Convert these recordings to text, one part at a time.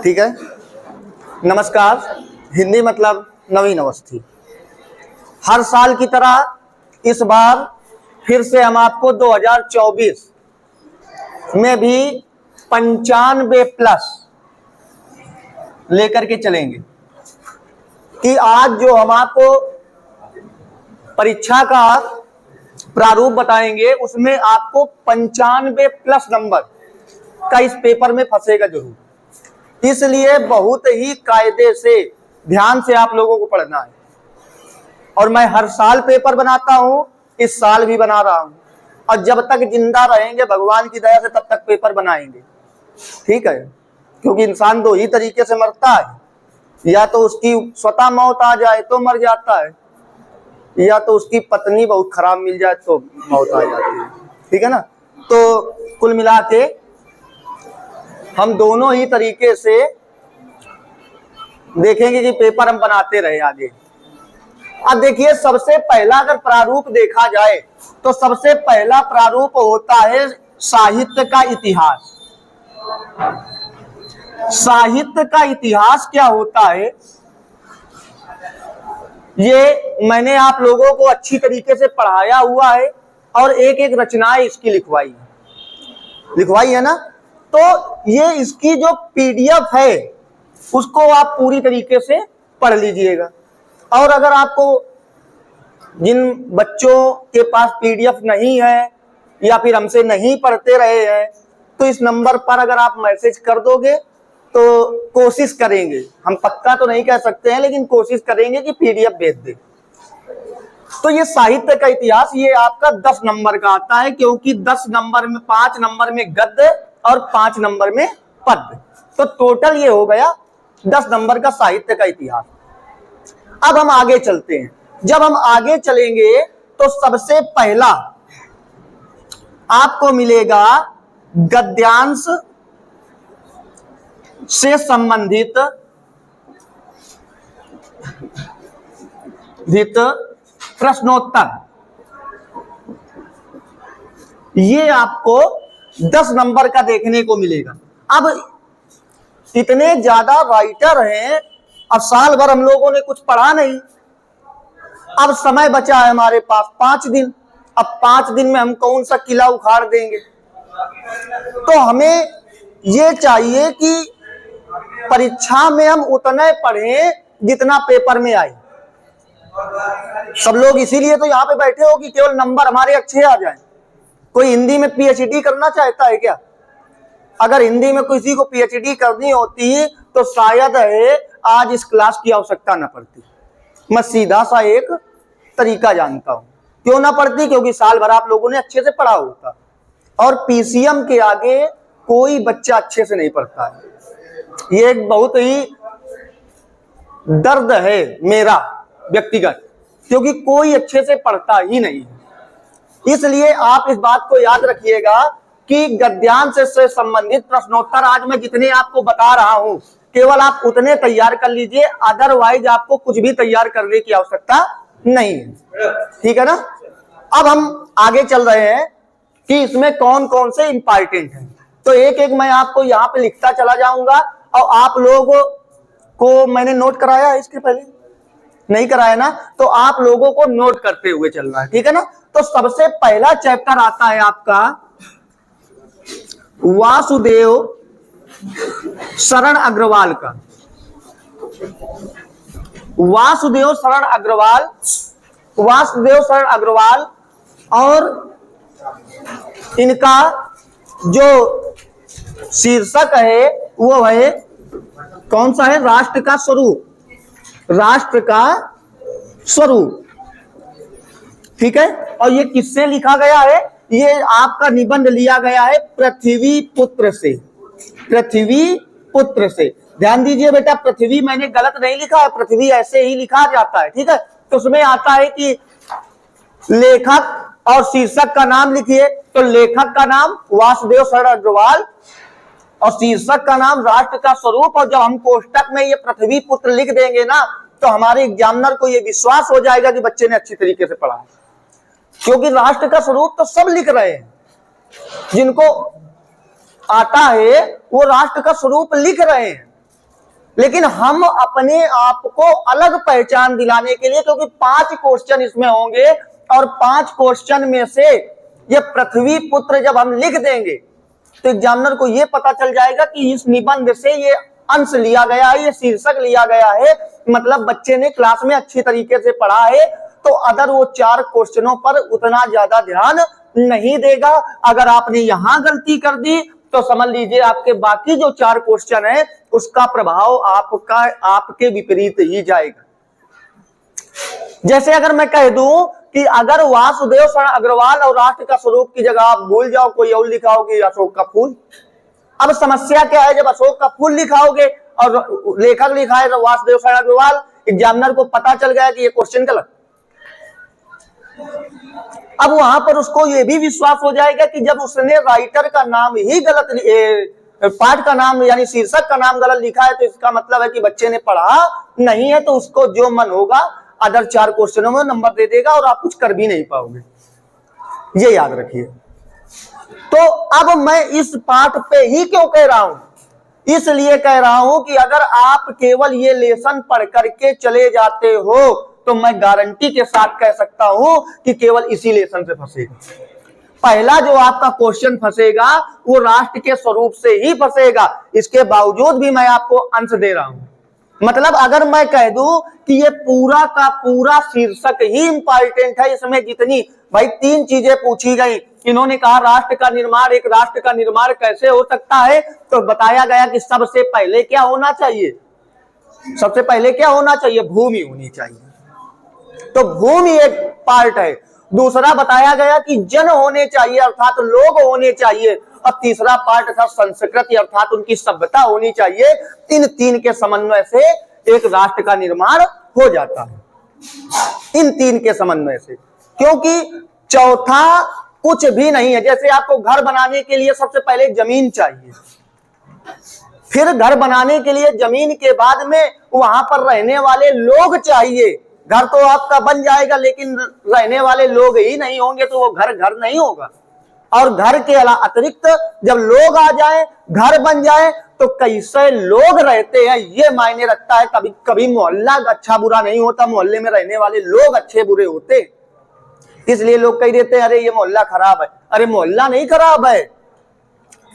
ठीक है। नमस्कार। हिंदी मतलब नवीन अवस्थी। हर साल की तरह इस बार फिर से हम आपको 2024 में भी 95 प्लस लेकर के चलेंगे कि आज जो हम आपको परीक्षा का प्रारूप बताएंगे उसमें आपको 95 प्लस नंबर का इस पेपर में फंसेगा जरूर। इसलिए बहुत ही कायदे से ध्यान से आप लोगों को पढ़ना है। और मैं हर साल पेपर बनाता हूं, इस साल भी बना रहा हूं, और जब तक जिंदा रहेंगे भगवान की दया से तब तक पेपर बनाएंगे। ठीक है, क्योंकि इंसान दो ही तरीके से मरता है, या तो उसकी स्वतः मौत आ जाए तो मर जाता है, या तो उसकी पत्नी बहुत खराब मिल जाए तो मौत आ जाती है। ठीक है ना। तो कुल मिला के हम दोनों ही तरीके से देखेंगे कि पेपर हम बनाते रहे आगे। अब देखिए, सबसे पहला अगर प्रारूप देखा जाए तो सबसे पहला प्रारूप होता है साहित्य का इतिहास। साहित्य का इतिहास क्या होता है, ये मैंने आप लोगों को अच्छी तरीके से पढ़ाया हुआ है और एक एक रचनाएं इसकी लिखवाई है ना। तो ये इसकी जो पीडीएफ है उसको आप पूरी तरीके से पढ़ लीजिएगा। और अगर आपको जिन बच्चों के पास पीडीएफ नहीं है या फिर हमसे नहीं पढ़ते रहे हैं तो इस नंबर पर अगर आप मैसेज कर दोगे तो कोशिश करेंगे, हम पक्का तो नहीं कह सकते हैं लेकिन कोशिश करेंगे कि पीडीएफ भेज दे। तो ये साहित्य का इतिहास ये आपका 10 नंबर का आता है, क्योंकि 10 नंबर में 5 नंबर में गद्य और 5 नंबर में पद्य, तो टोटल ये हो गया 10 नंबर का साहित्य का इतिहास। अब हम आगे चलते हैं। जब हम आगे चलेंगे तो सबसे पहला आपको मिलेगा गद्यांश से संबंधित प्रश्नोत्तर। ये आपको 10 नंबर का देखने को मिलेगा। अब इतने ज्यादा राइटर हैं, अब साल भर हम लोगों ने कुछ पढ़ा नहीं, अब समय बचा है हमारे पास 5 दिन। अब 5 दिन में हम कौन सा किला उखाड़ देंगे। तो हमें ये चाहिए कि परीक्षा में हम उतना पढ़ें जितना पेपर में आए। सब लोग इसीलिए तो यहाँ पे बैठे हो कि केवल नंबर हमारे अच्छे आ जाएं। कोई हिंदी में पीएचडी करना चाहता है क्या? अगर हिंदी में किसी को पीएचडी करनी होती तो शायद है आज इस क्लास की आवश्यकता न पड़ती। मैं सीधा सा एक तरीका जानता हूं क्यों ना पड़ती, क्योंकि साल भर आप लोगों ने अच्छे से पढ़ा होता। और पीसीएम के आगे कोई बच्चा अच्छे से नहीं पढ़ता है। ये एक बहुत ही दर्द है मेरा व्यक्तिगत, क्योंकि कोई अच्छे से पढ़ता ही नहीं है। इसलिए आप इस बात को याद रखिएगा कि गद्यांश से संबंधित प्रश्नोत्तर आज मैं जितने आपको बता रहा हूं केवल आप उतने तैयार कर लीजिए, अदरवाइज आपको कुछ भी तैयार करने की आवश्यकता नहीं है। ठीक है ना। अब हम आगे चल रहे हैं कि इसमें कौन कौन से इंपॉर्टेंट हैं। तो एक एक मैं आपको यहाँ पे लिखता चला जाऊंगा, और आप लोगों को मैंने नोट कराया है इसके पहले, नहीं कराया ना, तो आप लोगों को नोट करते हुए चलना है। ठीक है ना। तो सबसे पहला चैप्टर आता है आपका वासुदेव शरण अग्रवाल का। वासुदेव शरण अग्रवाल और इनका जो शीर्षक है वो है कौन सा है? राष्ट्र का स्वरूप। ठीक है। और ये किससे लिखा गया है? ये आपका निबंध लिया गया है पृथ्वी पुत्र से। ध्यान दीजिए बेटा, पृथ्वी मैंने गलत नहीं लिखा है, पृथ्वी ऐसे ही लिखा जाता है। ठीक है। तो उसमें आता है कि लेखक और शीर्षक का नाम लिखिए। तो लेखक का नाम वासुदेव शरण अग्रवाल और शीर्षक का नाम राष्ट्र का स्वरूप। और जब हम कोष्टक में ये पृथ्वी पुत्र लिख देंगे ना तो हमारे एग्जामिनर को ये विश्वास हो जाएगा कि बच्चे ने अच्छी तरीके से पढ़ा है, क्योंकि राष्ट्र का स्वरूप तो सब लिख रहे हैं। जिनको आता है वो राष्ट्र का स्वरूप लिख रहे हैं। लेकिन हम अपने आप को अलग पहचान दिलाने के लिए, क्योंकि 5 क्वेश्चन इसमें होंगे और 5 क्वेश्चन में से ये पृथ्वी पुत्र जब हम लिख देंगे तो एग्जामिनर को ये पता चल जाएगा कि इस निबंध से ये अंश लिया गया है, ये शीर्षक लिया गया है, मतलब बच्चे ने क्लास में अच्छी तरीके से पढ़ा है, तो अदर वो 4 क्वेश्चनों पर उतना ज्यादा ध्यान नहीं देगा। अगर आपने यहां गलती कर दी तो समझ लीजिए आपके बाकी जो 4 क्वेश्चन है उसका प्रभाव आपके विपरीत ही जाएगा। जैसे अगर मैं कह दूं कि अगर वासुदेव शरण अग्रवाल और राष्ट्र का स्वरूप की जगह आप भूल जाओ, कोई और लिखाओगे अशोक का फूल। अब समस्या क्या है, जब अशोक का फूल लिखाओगे और लेखक लिखा है वासुदेव शरण अग्रवाल, एग्जामिनर को पता चल गया कि ये क्वेश्चन गलत। अब वहां पर उसको ये भी विश्वास हो जाएगा कि जब उसने राइटर का नाम ही गलत, पाठ का नाम यानी शीर्षक का नाम गलत लिखा है, तो इसका मतलब है कि बच्चे ने पढ़ा नहीं है, तो उसको जो मन होगा अदर 4 क्वेश्चनों में नंबर दे देगा और आप कुछ कर भी नहीं पाओगे, ये याद रखिए। तो अब मैं इस पाठ पे ही क्यों कह रहा हूं, इसलिए कह रहा हूं कि अगर आप केवल ये लेसन पढ़ करके चले जाते हो तो मैं गारंटी के साथ कह सकता हूं कि केवल इसी लेसन से फंसेगा। पहला जो आपका क्वेश्चन फंसेगा वो राष्ट्र के स्वरूप से ही फंसेगा, इसके बावजूद भी मैं आपको अंश दे रहा हूं। मतलब अगर मैं कह दूं कि ये पूरा का पूरा शीर्षक ही इंपॉर्टेंट है, इसमें जितनी भाई 3 चीजें पूछी गई, इन्होंने कहा राष्ट्र का निर्माण, एक राष्ट्र का निर्माण कैसे हो सकता है, तो बताया गया कि सबसे पहले क्या होना चाहिए, सबसे पहले क्या होना चाहिए, भूमि होनी चाहिए, तो भूमि एक पार्ट है। दूसरा बताया गया कि जन होने चाहिए अर्थात लोग होने चाहिए, और तीसरा पार्ट था संस्कृति अर्थात उनकी सभ्यता होनी चाहिए। इन 3 के समन्वय से एक राष्ट्र का निर्माण हो जाता है, इन 3 के समन्वय से, क्योंकि चौथा कुछ भी नहीं है। जैसे आपको घर बनाने के लिए सबसे पहले जमीन चाहिए, फिर घर बनाने के लिए जमीन के बाद में वहां पर रहने वाले लोग चाहिए। घर तो आपका बन जाएगा लेकिन रहने वाले लोग ही नहीं होंगे तो वो घर घर नहीं होगा। और घर के अतिरिक्त जब लोग आ जाए, घर बन जाए, तो कैसे लोग रहते हैं ये मायने रखता है। कभी कभी मोहल्ला अच्छा बुरा नहीं होता, मोहल्ले में रहने वाले लोग अच्छे बुरे होते, इसलिए लोग कह देते हैं अरे ये मोहल्ला खराब है। अरे मोहल्ला नहीं खराब है,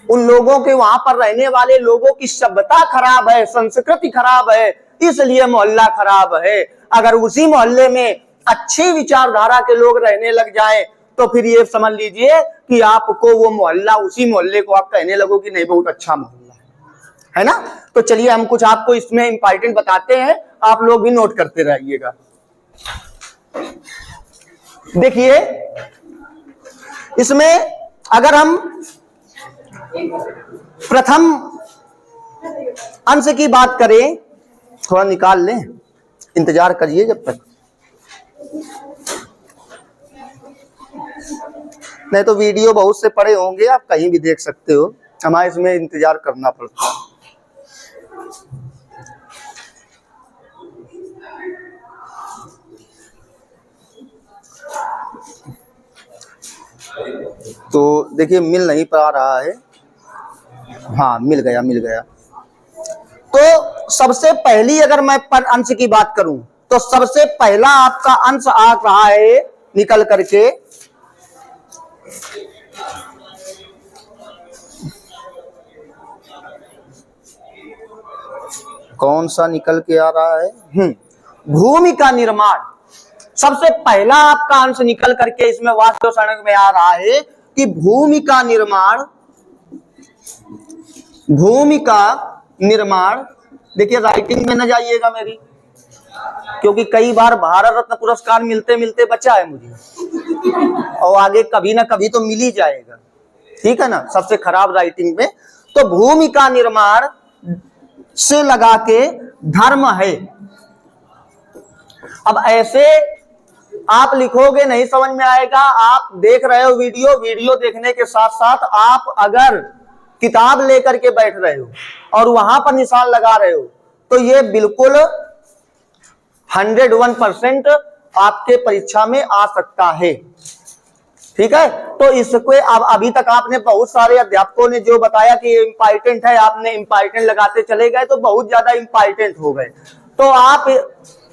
उन लोगों के वहां पर रहने वाले लोगों की सभ्यता खराब है, संस्कृति खराब है, इसलिए मोहल्ला खराब है। अगर उसी मोहल्ले में अच्छी विचारधारा के लोग रहने लग जाएं तो फिर ये समझ लीजिए कि आपको वो मोहल्ला, उसी मोहल्ले को आप कहने लगो कि नहीं बहुत अच्छा मोहल्ला है ना। तो चलिए हम कुछ आपको इसमें इंपॉर्टेंट बताते हैं, आप लोग भी नोट करते रहिएगा। देखिए इसमें अगर हम प्रथम अंश की बात करें, थोड़ा निकाल लें, इंतजार करिए जब तक, नहीं तो वीडियो बहुत से पड़े होंगे, आप कहीं भी देख सकते हो, हमारे इसमें इंतजार करना पड़ता है। तो देखिए मिल नहीं पा रहा है, हाँ मिल गया मिल गया। तो सबसे पहली अगर मैं पर अंश की बात करूं तो सबसे पहला आपका अंश आ रहा है निकल करके कौन सा निकल के आ रहा है, भूमि का निर्माण। सबसे पहला आपका अंश निकल करके इसमें वास्तव सड़क में आ रहा है कि भूमि का निर्माण, भूमि का निर्माण। देखिए राइटिंग में न जाइएगा मेरी, क्योंकि कई बार भारत रत्न पुरस्कार मिलते मिलते बचा है मुझे, और आगे कभी ना कभी तो मिल ही जाएगा, ठीक है ना, सबसे खराब राइटिंग में। तो भूमि का निर्माण से लगा के धर्म है। अब ऐसे आप लिखोगे नहीं समझ में आएगा। आप देख रहे हो वीडियो, वीडियो देखने के साथ साथ आप अगर किताब लेकर के बैठ रहे हो और वहां पर निशान लगा रहे हो तो ये बिल्कुल 101% आपके परीक्षा में आ सकता है, ठीक है, तो इसको अब अभी तक आपने बहुत सारे अध्यापकों ने जो बताया कि ये इंपॉर्टेंट है, आपने इंपॉर्टेंट लगाते चले गए तो बहुत ज्यादा इंपॉर्टेंट हो गए। तो आप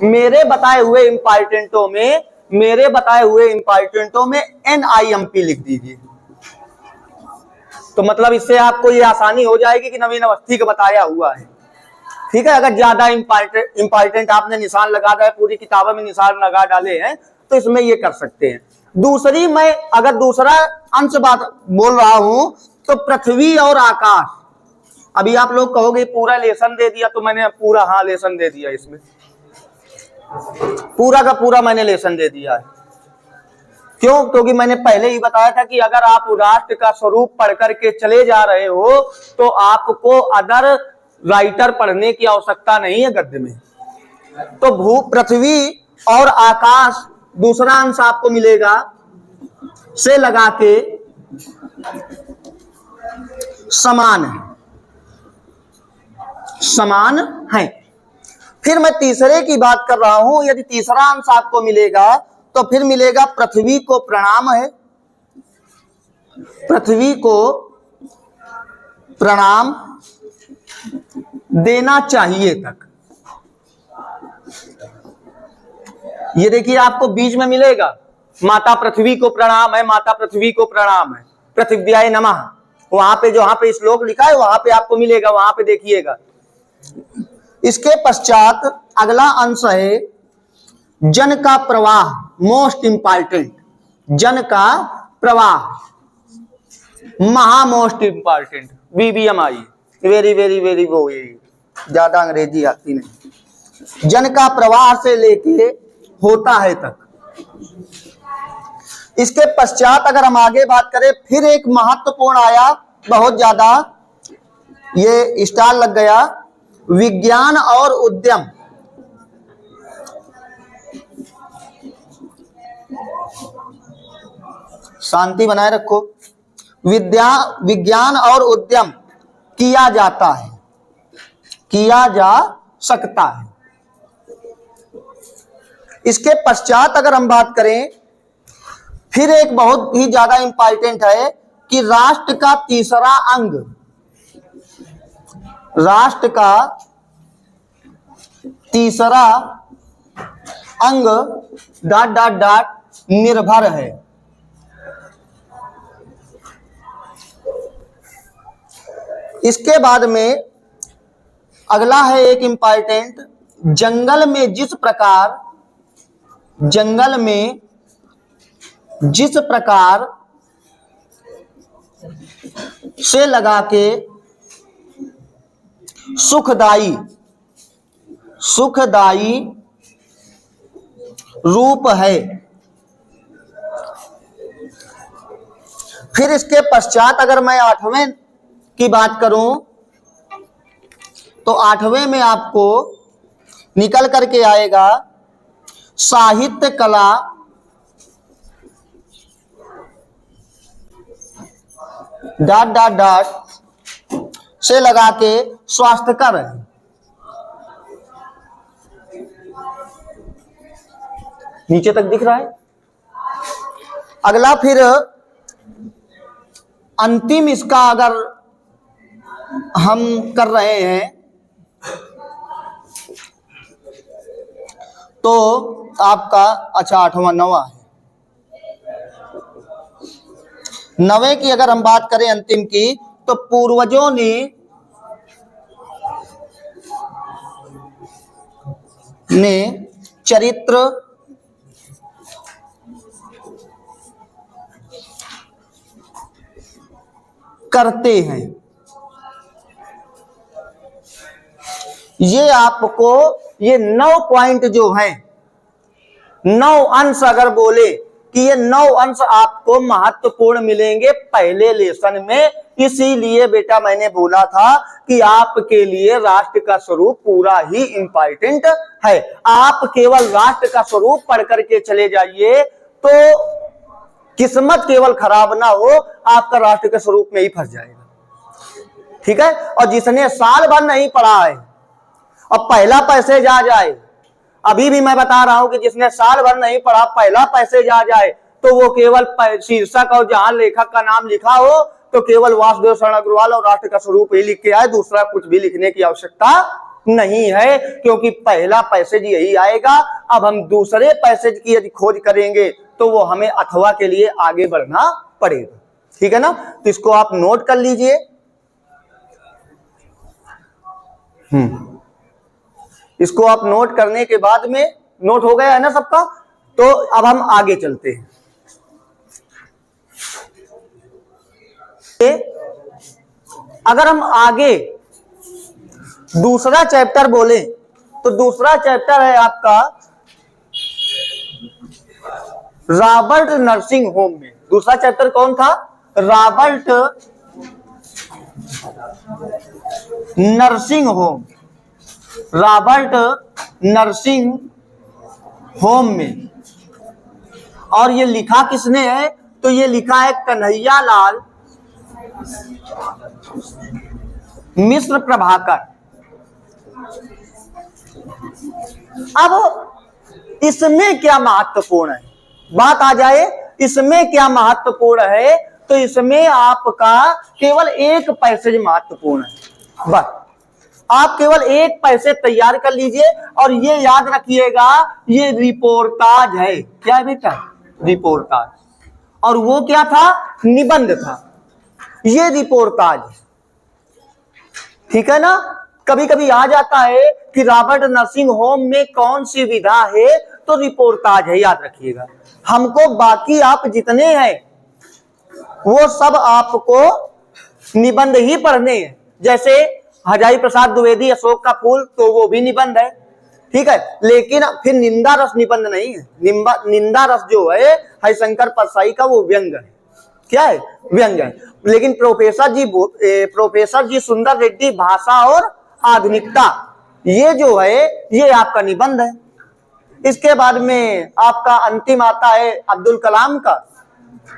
मेरे बताए हुए इंपॉर्टेंटों में NIMP लिख दीजिए। तो मतलब इससे आपको ये आसानी हो जाएगी कि नवीन अवस्थी का बताया हुआ है। ठीक है, अगर ज्यादा इंपॉर्टेंट आपने निशान लगा दिया, पूरी किताबों में निशान लगा डाले हैं, तो इसमें ये कर सकते हैं। दूसरी, मैं अगर दूसरा अंश बात बोल रहा हूं तो पृथ्वी और आकाश। अभी आप लोग कहोगे पूरा लेसन दे दिया, तो मैंने पूरा, हाँ लेसन दे दिया, इसमें पूरा का पूरा मैंने लेसन दे दिया है। क्यों? क्योंकि मैंने पहले ही बताया था कि अगर आप राष्ट्र का स्वरूप पढ़ करके चले जा रहे हो तो आपको अदर राइटर पढ़ने की आवश्यकता नहीं है गद्य में। तो भू, पृथ्वी और आकाश दूसरा अंश आपको मिलेगा से लगा के समान है। फिर मैं तीसरे की बात कर रहा हूं, यदि तीसरा अंश आपको मिलेगा तो फिर मिलेगा पृथ्वी को प्रणाम है, पृथ्वी को प्रणाम देना चाहिए तक। ये देखिए आपको बीच में मिलेगा माता पृथ्वी को प्रणाम है, माता पृथ्वी को प्रणाम है, पृथिव्याय नमः। वहां पे जहां पे श्लोक लिखा है वहां पे आपको मिलेगा, वहां पे देखिएगा। इसके पश्चात अगला अंश है जन का प्रवाह, मोस्ट इंपॉर्टेंट। जन का प्रवाह महा most important, BBMI, very very very वो, ज्यादा अंग्रेजी आती नहीं। जन का प्रवाह से लेके होता है तक। इसके पश्चात अगर हम आगे बात करें, फिर एक महत्वपूर्ण आया, बहुत ज्यादा ये स्टार लग गया, विज्ञान और उद्यम। शांति बनाए रखो। विज्ञान और उद्यम किया जाता है, किया जा सकता है। इसके पश्चात अगर हम बात करें, फिर एक बहुत ही ज्यादा इंपॉर्टेंट है कि राष्ट्र का तीसरा अंग, राष्ट्र का तीसरा अंग ... निर्भर है। इसके बाद में अगला है एक इंपॉर्टेंट, जंगल में जिस प्रकार से लगा के सुखदाई रूप है। फिर इसके पश्चात अगर मैं 8वें की बात करूं तो 8वें में आपको निकल करके आएगा साहित्य कला ... से लगा के स्वास्थ्यकर है। नीचे तक दिख रहा है। अगला फिर अंतिम इसका अगर हम कर रहे हैं तो आपका, अच्छा 8वां 9वां है। 9वें की अगर हम बात करें अंतिम की, तो पूर्वजों ने चरित्र करते हैं। ये आपको ये 9 पॉइंट जो हैं, 9 अंश अगर बोले कि ये 9 अंश आपको महत्वपूर्ण मिलेंगे पहले लेसन में। इसीलिए बेटा मैंने बोला था कि आपके लिए राष्ट्र का स्वरूप पूरा ही इंपॉर्टेंट है। आप केवल राष्ट्र का स्वरूप पढ़ करके चले जाइए तो किस्मत केवल खराब ना हो, आपका राष्ट्र के स्वरूप में ही फंस जाएगा। ठीक है, और जिसने साल भर नहीं पढ़ा है और पहला पैसेज आ जाए, अभी भी मैं बता रहा हूं कि जिसने साल भर नहीं पढ़ा पहला पैसेज आ जाए तो वो केवल शीर्षक और जहां लेखक का नाम लिखा हो तो केवल वासुदेव शरण अग्रवाल और राष्ट्र का स्वरूप ही लिख के आए, दूसरा कुछ भी लिखने की आवश्यकता नहीं है, क्योंकि पहला पैसेज यही आएगा। अब हम दूसरे पैसेज की यदि खोज करेंगे तो वो हमें अथवा के लिए आगे बढ़ना पड़ेगा। ठीक है ना, तो इसको आप नोट कर लीजिए। इसको आप नोट करने के बाद में, नोट हो गया है ना सबका, तो अब हम आगे चलते हैं। अगर हम आगे दूसरा चैप्टर बोले तो दूसरा चैप्टर है आपका रॉबर्ट नर्सिंग होम में। दूसरा चैप्टर कौन था? Robert nursing home. Robert nursing home में, और ये लिखा किसने है? तो ये लिखा है कन्हैया लाल मिश्र प्रभाकर। अब इसमें क्या महत्वपूर्ण है, बात आ जाए इसमें क्या महत्वपूर्ण है, तो इसमें आपका केवल एक पैसेज महत्वपूर्ण है। बस आप केवल एक पैसेज तैयार कर लीजिए और ये याद रखिएगा, ये रिपोर्टाज है। क्या है बेटा? रिपोर्टाज। और वो क्या था? निबंध था। ये रिपोर्टाज, ठीक है ना। कभी कभी आ जाता है कि रॉबर्ट नर्सिंग होम में कौन सी विधा है, तो रिपोर्टाज है, याद रखिएगा। हमको बाकी आप जितने हैं वो सब आपको निबंध ही पढ़ने हैं। जैसे हजारी प्रसाद द्विवेदी अशोक का फूल, तो वो भी निबंध है, ठीक है। लेकिन फिर निंदा रस निबंध नहीं है। निंदा रस जो है हरिशंकर परसाई का, वो व्यंग है। क्या है? व्यंग है। लेकिन प्रोफेसर जी सुंदर रेड्डी भाषा और आधुनिकता, ये जो है ये आपका निबंध है। इसके बाद में आपका अंतिम आता है अब्दुल कलाम का,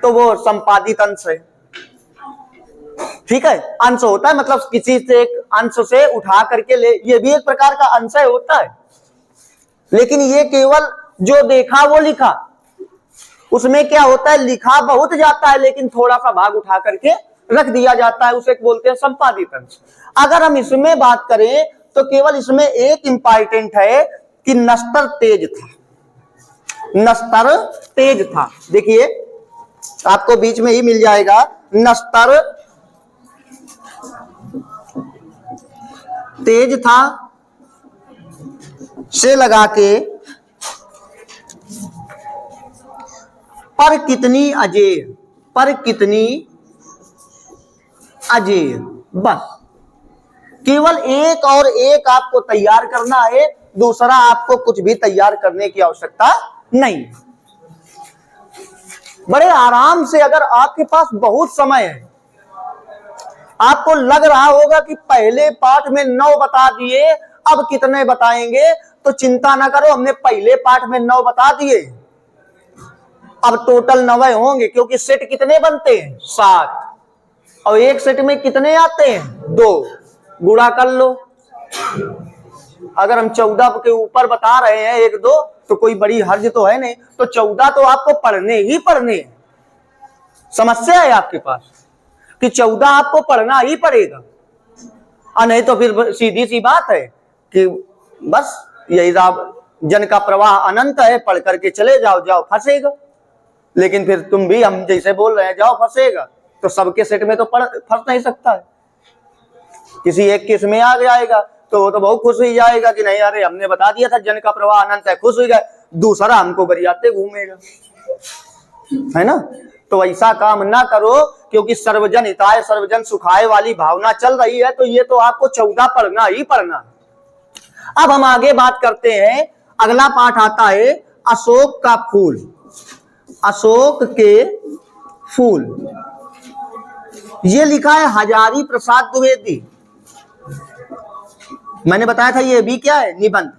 तो वो संपादित अंश है। ठीक है, अंश होता है, मतलब किसी से एक अंश से उठा करके ले, ये भी एक प्रकार का अंश होता है। लेकिन ये केवल जो देखा वो लिखा, उसमें क्या होता है, लिखा बहुत जाता है लेकिन थोड़ा सा भाग उठा करके रख दिया जाता है, उसे बोलते हैं संपादित अंश। अगर हम इसमें बात करें तो केवल इसमें एक इंपॉर्टेंट है कि नस्तर तेज था। नस्तर तेज था, देखिए आपको बीच में ही मिल जाएगा, नस्तर तेज था से लगा के पर कितनी अजेय, पर कितनी अजेय। बस केवल एक और एक आपको तैयार करना है, दूसरा आपको कुछ भी तैयार करने की आवश्यकता नहीं। बड़े आराम से, अगर आपके पास बहुत समय है, आपको लग रहा होगा कि पहले पाठ में 9 बता दिए, अब कितने बताएंगे, तो चिंता ना करो, हमने पहले पाठ में 9 बता दिए, अब टोटल 9 होंगे, क्योंकि सेट कितने बनते हैं? 7, और एक सेट में कितने आते हैं? 2, गुणा कर लो। अगर हम 14 के ऊपर बता रहे हैं 1 2, तो कोई बड़ी हर्ज तो है नहीं, तो 14 तो आपको पढ़ने ही पढ़ने हैं। समस्या है आपके पास कि 14 आपको पढ़ना ही पड़ेगा, और नहीं तो फिर सीधी सी बात है कि बस यही जन का प्रवाह अनंत है, पढ़ करके चले जाओ, जाओ फंसेगा। लेकिन फिर तुम भी हम जैसे बोल रहे हैं जाओ फंसेगा, तो सबके सेट में तो फंस नहीं सकता है। किसी एक केस में आ जाएगा तो वो तो बहुत खुश हो जाएगा कि नहीं, अरे हमने बता दिया था जन का प्रवाह अनंत है, खुश हो गए। दूसरा हमको गरियाते घूमेगा, है ना। तो ऐसा काम ना करो, क्योंकि सर्वजन हिताय सर्वजन सुखाय वाली भावना चल रही है, तो ये तो आपको 14 पढ़ना ही पढ़ना। अब हम आगे बात करते हैं, अगला पाठ आता है अशोक का फूल। अशोक के फूल, ये लिखा है हजारी प्रसाद द्विवेदी। मैंने बताया था ये भी क्या है? निबंध।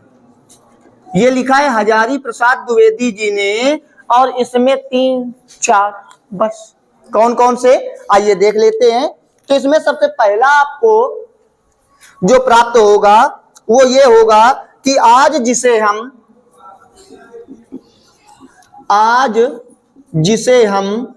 ये लिखा है हजारी प्रसाद द्विवेदी जी ने, और इसमें 3 4 बस। कौन कौन से, आइए देख लेते हैं। तो इसमें सबसे पहला आपको जो प्राप्त होगा वो ये होगा कि आज जिसे हम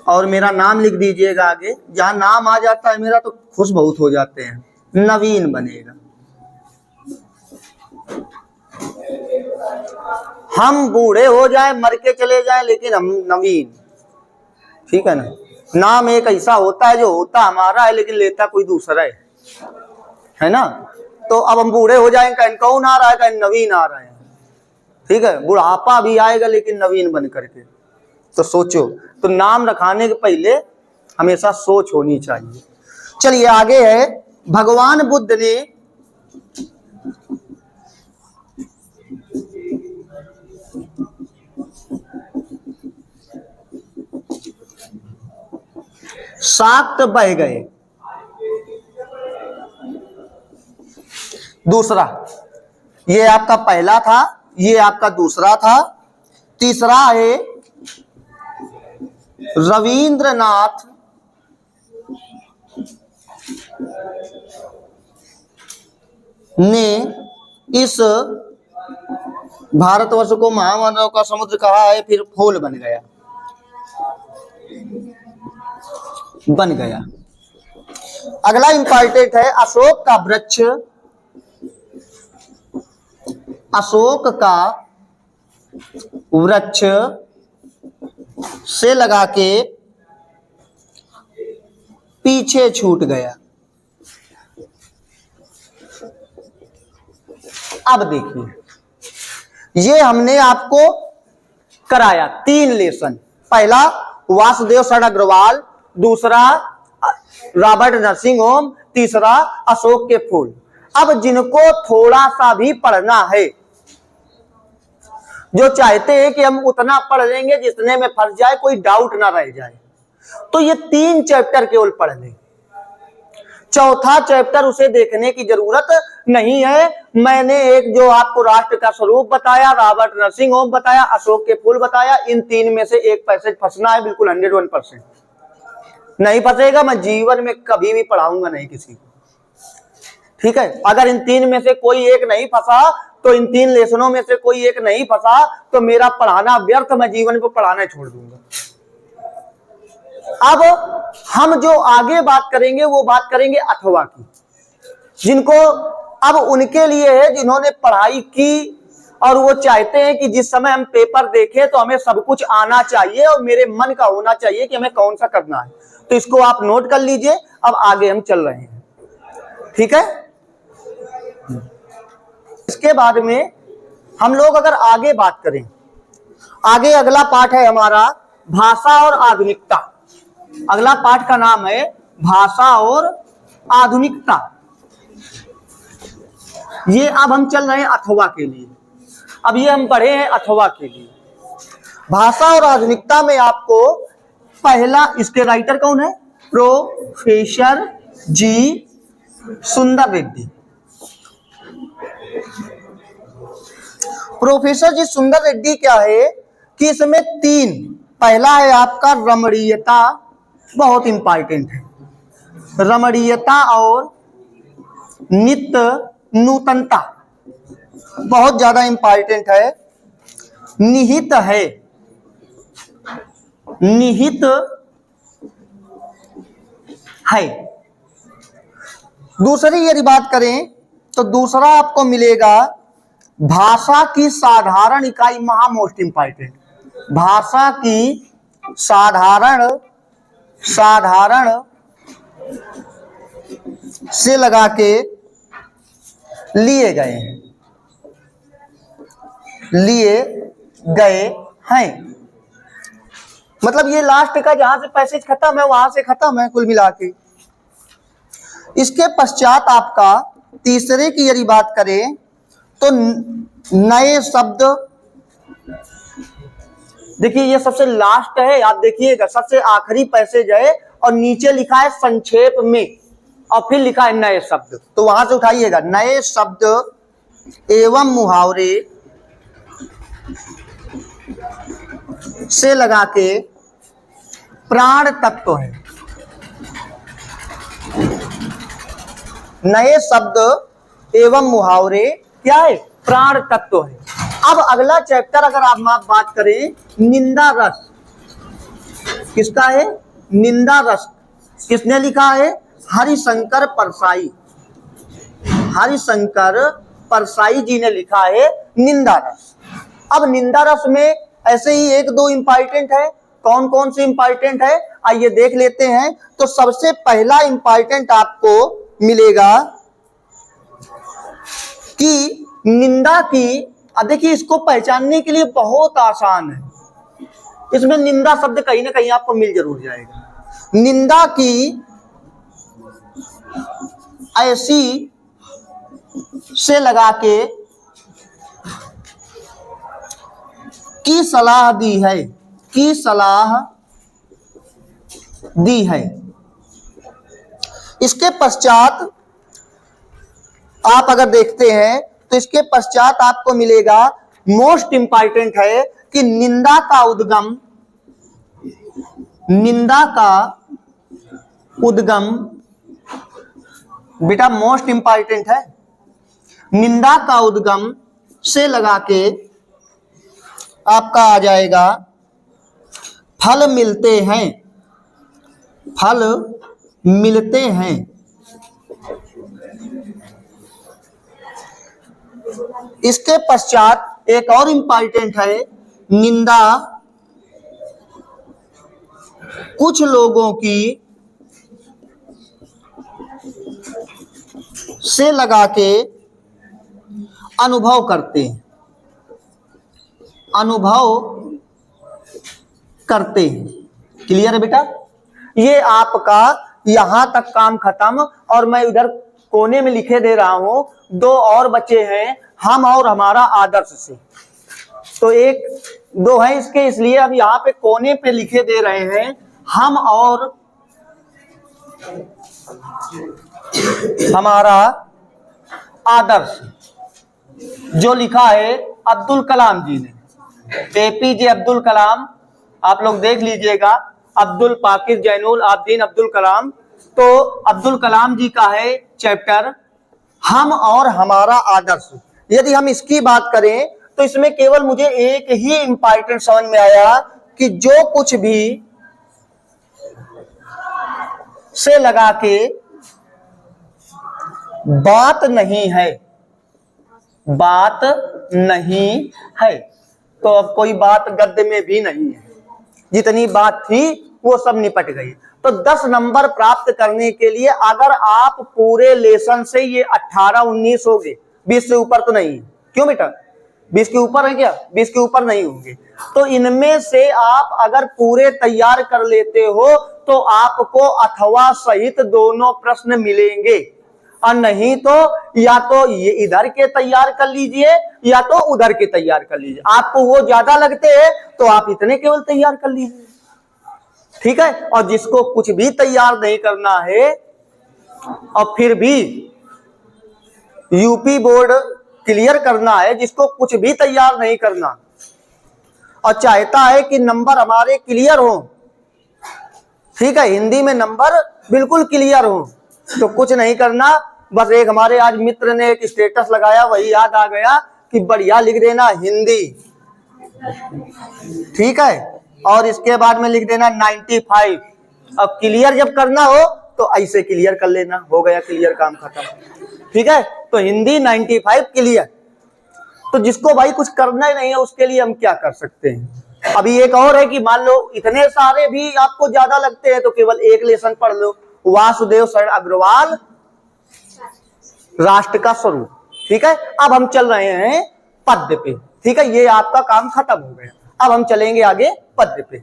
और मेरा नाम लिख दीजिएगा आगे, जहां नाम आ जाता है मेरा तो खुश बहुत हो जाते हैं, नवीन बनेगा। हम बूढ़े हो जाए, मर के चले जाए, लेकिन हम नवीन, ठीक है ना। नाम एक ऐसा होता है जो होता हमारा है लेकिन लेता कोई दूसरा है ना। तो अब हम बूढ़े हो जाएंगे, कहीं कौन आ रहा है, कहीं नवीन आ रहे हैं, ठीक है। बुढ़ापा भी आएगा लेकिन नवीन बन करके। तो सोचो, तो नाम रखाने के पहले हमेशा सोच होनी चाहिए। चलिए आगे है, भगवान बुद्ध ने शाक्त बह गए। दूसरा, ये आपका पहला था, ये आपका दूसरा था। तीसरा है रविंद्रनाथ ने इस भारतवर्ष को महामानव का समुद्र कहा है, फिर फूल बन गया, बन गया। अगला इंपॉर्टेंट है, अशोक का वृक्ष, अशोक का वृक्ष से लगा के पीछे छूट गया। अब देखिए, ये हमने आपको कराया 3 लेसन। पहला वासुदेव सर अग्रवाल, दूसरा रॉबर्ट नरसिंह होम, तीसरा अशोक के फूल। अब जिनको थोड़ा सा भी पढ़ना है, जो चाहते हैं कि हम उतना पढ़ लेंगे जितने में फंस जाए, कोई डाउट ना रह जाए, तो ये 3 चैप्टर केवल पढ़ लें। चौथा चैप्टर उसे देखने की जरूरत नहीं है। मैंने एक जो आपको राष्ट्र का स्वरूप बताया, रॉबर्ट नरसिंह होम बताया, अशोक के फूल बताया, इन 3 में से एक पैसेज फंसना है, बिल्कुल 101%। नहीं फंसेगा, मैं जीवन में कभी भी पढ़ाऊंगा नहीं किसी को, ठीक है। अगर इन 3 में से कोई एक नहीं फंसा, तो इन 3 लेसनों में से कोई एक नहीं फंसा, तो मेरा पढ़ाना व्यर्थ, मैं जीवन को पढ़ाना छोड़ दूंगा। अब हम जो आगे बात करेंगे वो बात करेंगे अथवा की, जिनको अब उनके लिए है जिन्होंने पढ़ाई की और वो चाहते हैं कि जिस समय हम पेपर देखें तो हमें सब कुछ आना चाहिए और मेरे मन का होना चाहिए कि हमें कौन सा करना है। तो इसको आप नोट कर लीजिए। अब आगे हम चल रहे हैं, ठीक है। इसके बाद में हम लोग अगर आगे बात करें, आगे अगला पाठ है हमारा भाषा और आधुनिकता। अगला पाठ का नाम है भाषा और आधुनिकता। ये अब हम चल रहे हैं अथवा के लिए। अब ये हम पढ़े हैं अथवा के लिए। भाषा और आधुनिकता में आपको पहला, इसके राइटर कौन है? प्रोफेसर जी सुंदर रेड्डी। प्रोफेसर जी सुंदर रेड्डी क्या है कि इसमें 3, पहला है आपका रमणीयता, बहुत इंपॉर्टेंट है, रमणीयता और नित्य नूतनता बहुत ज्यादा इंपॉर्टेंट है। निहित है, निहित है। दूसरी यदि बात करें तो दूसरा आपको मिलेगा भाषा की साधारण इकाई, महा मोस्ट इंपॉर्टेंट, भाषा की साधारण से लगा के लिए गए हैं। मतलब ये लास्ट का जहां से पैसेज खत्म है वहां से खत्म है कुल मिला के। इसके पश्चात आपका तीसरे की यदि बात करें तो नए शब्द, देखिए ये सबसे लास्ट है, आप देखिएगा सबसे आखिरी पैसेज है और नीचे लिखा है संक्षेप में और फिर लिखा है नए शब्द। तो वहां से उठाइएगा, नए शब्द एवं मुहावरे से लगा के प्राण तत्व है। नए शब्द एवं मुहावरे क्या है? प्राण तत्व है। अब अगला चैप्टर अगर आप बात करें निंदा रस, किसका है? निंदा रस। किसने लिखा है? हरिशंकर परसाई। हरिशंकर परसाई जी ने लिखा है निंदा रस। अब निंदा रस में ऐसे ही एक दो इंपॉर्टेंट है। कौन कौन से इंपॉर्टेंट है आइए देख लेते हैं। तो सबसे पहला इंपॉर्टेंट आपको मिलेगा कि निंदा की, अब देखिए इसको पहचानने के लिए बहुत आसान है, इसमें निंदा शब्द कहीं ना कहीं आपको मिल जरूर जाएगा। निंदा की ऐसी से लगा के की सलाह दी है, की सलाह दी है। इसके पश्चात आप अगर देखते हैं तो इसके पश्चात आपको मिलेगा मोस्ट इंपॉर्टेंट है कि निंदा का उद्गम, निंदा का उद्गम बेटा मोस्ट इंपॉर्टेंट है। निंदा का उद्गम से लगा के आपका आ जाएगा फल मिलते हैं, फल मिलते हैं। इसके पश्चात एक और इंपॉर्टेंट है, निंदा कुछ लोगों की से लगा के अनुभव करते हैं, अनुभव करते हैं। क्लियर है बेटा? ये आपका यहां तक काम खत्म। और मैं इधर कोने में लिखे दे रहा हूं, दो और बचे हैं, हम और हमारा आदर्श से। तो एक दो है इसके, इसलिए अब यहां पे कोने पे लिखे दे रहे हैं हम और हमारा आदर्श, जो लिखा है अब्दुल कलाम जी ने। एपीजे अब्दुल कलाम, आप लोग देख लीजिएगा, अब्दुल पाकिर जैनुल आबदीन अब्दुल कलाम। तो अब्दुल कलाम जी का है चैप्टर हम और हमारा आदर्श। यदि हम इसकी बात करें तो इसमें केवल मुझे एक ही इंपॉर्टेंट समझ में आया कि जो कुछ भी से लगा के बात नहीं है, बात नहीं है। तो अब कोई बात गद्य में भी नहीं है, जितनी बात थी वो सब निपट गई। तो 10 नंबर प्राप्त करने के लिए अगर आप पूरे लेसन से ये 18-19 हो गए, 20 से ऊपर तो नहीं, क्यों बेटा? 20 के ऊपर है क्या? 20 के ऊपर नहीं होंगे। तो इनमें से आप अगर पूरे तैयार कर लेते हो तो आपको अथवा सहित दोनों प्रश्न मिलेंगे, और नहीं तो या तो ये इधर के तैयार कर लीजिए या तो उधर के तैयार कर लीजिए। आपको वो ज्यादा लगते हैं तो आप इतने केवल तैयार कर लीजिए, ठीक है। और जिसको कुछ भी तैयार नहीं करना है और फिर भी यूपी बोर्ड क्लियर करना है, जिसको कुछ भी तैयार नहीं करना और चाहता है कि नंबर हमारे क्लियर हो, ठीक है, हिंदी में नंबर बिल्कुल क्लियर हो, तो कुछ नहीं करना। बस एक हमारे आज मित्र ने एक स्टेटस लगाया, वही याद आ गया कि बढ़िया लिख देना हिंदी, ठीक है, और इसके बाद में लिख देना 95। अब क्लियर जब करना हो तो ऐसे क्लियर कर लेना, हो गया क्लियर, काम खत्म, ठीक है। तो हिंदी 95 क्लियर। तो जिसको भाई कुछ करना ही नहीं है उसके लिए हम क्या कर सकते हैं। अभी एक और है कि मान लो इतने सारे भी आपको ज्यादा लगते हैं तो केवल एक लेसन पढ़ लो, वासुदेव शरण अग्रवाल राष्ट्र का स्वरूप, ठीक है। अब हम चल रहे हैं पद्य पे, ठीक है, ये आपका काम खत्म हो गया। अब हम चलेंगे आगे पद्य पे।